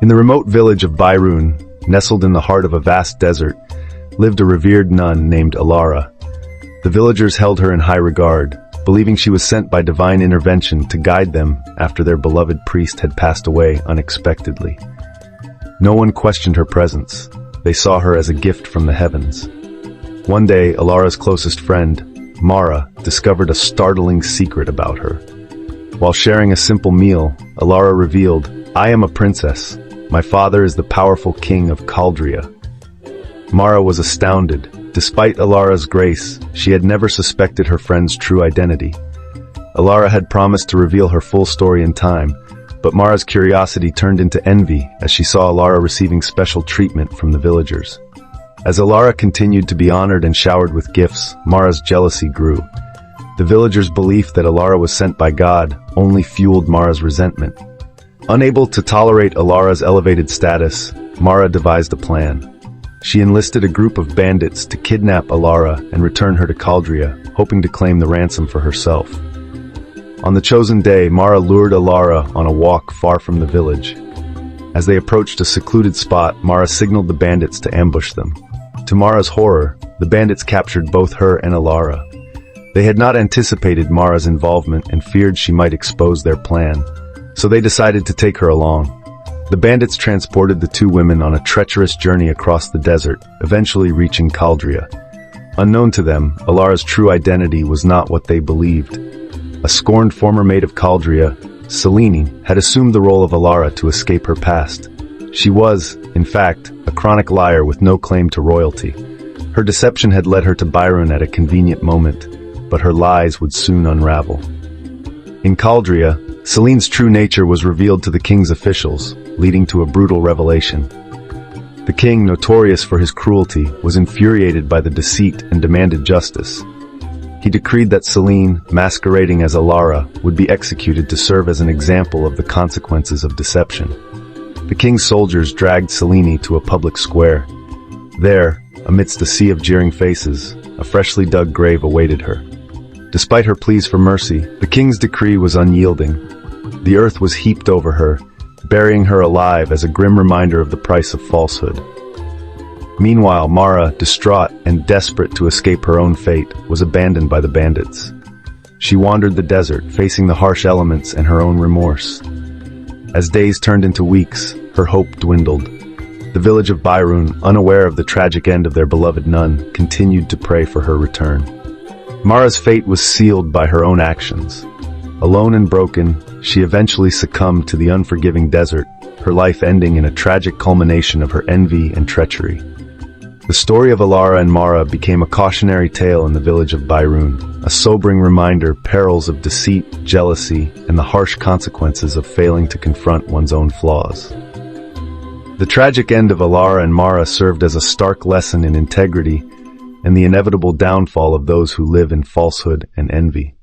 In the remote village of Byroon, nestled in the heart of a vast desert, lived a revered nun named Alara. The villagers held her in high regard, believing she was sent by divine intervention to guide them after their beloved priest had passed away unexpectedly. No one questioned her presence. They saw her as a gift from the heavens. One day, Alara's closest friend, Mara, discovered a startling secret about her. While sharing a simple meal, Alara revealed, "I am a princess. My father is the powerful king of Caldria." Mara was astounded. Despite Alara's grace, she had never suspected her friend's true identity. Alara had promised to reveal her full story in time, but Mara's curiosity turned into envy as she saw Alara receiving special treatment from the villagers. As Alara continued to be honored and showered with gifts, Mara's jealousy grew. The villagers' belief that Alara was sent by God only fueled Mara's resentment. Unable to tolerate Alara's elevated status, Mara devised a plan. She enlisted a group of bandits to kidnap Alara and return her to Caldria, hoping to claim the ransom for herself. On the chosen day, Mara lured Alara on a walk far from the village. As they approached a secluded spot, Mara signaled the bandits to ambush them. To Mara's horror, the bandits captured both her and Alara. They had not anticipated Mara's involvement and feared she might expose their plan, so they decided to take her along. The bandits transported the two women on a treacherous journey across the desert, eventually reaching Caldria. Unknown to them, Alara's true identity was not what they believed. A scorned former maid of Caldria, Selene, had assumed the role of Alara to escape her past. She was, in fact, a chronic liar with no claim to royalty. Her deception had led her to Byroon at a convenient moment, but her lies would soon unravel. In Caldria, Selene's true nature was revealed to the king's officials, leading to a brutal revelation. The king, notorious for his cruelty, was infuriated by the deceit and demanded justice. He decreed that Selene, masquerading as Alara, would be executed to serve as an example of the consequences of deception. The king's soldiers dragged Selene to a public square. There, amidst a sea of jeering faces, a freshly dug grave awaited her. Despite her pleas for mercy, the king's decree was unyielding. The earth was heaped over her, burying her alive as a grim reminder of the price of falsehood. Meanwhile, Mara, distraught and desperate to escape her own fate, was abandoned by the bandits. She wandered the desert, facing the harsh elements and her own remorse. As days turned into weeks, her hope dwindled. The village of Byroon, unaware of the tragic end of their beloved nun, continued to pray for her return. Mara's fate was sealed by her own actions. Alone and broken, she eventually succumbed to the unforgiving desert, her life ending in a tragic culmination of her envy and treachery. The story of Alara and Mara became a cautionary tale in the village of Byroon, a sobering reminder of perils of deceit, jealousy, and the harsh consequences of failing to confront one's own flaws. The tragic end of Alara and Mara served as a stark lesson in integrity and the inevitable downfall of those who live in falsehood and envy.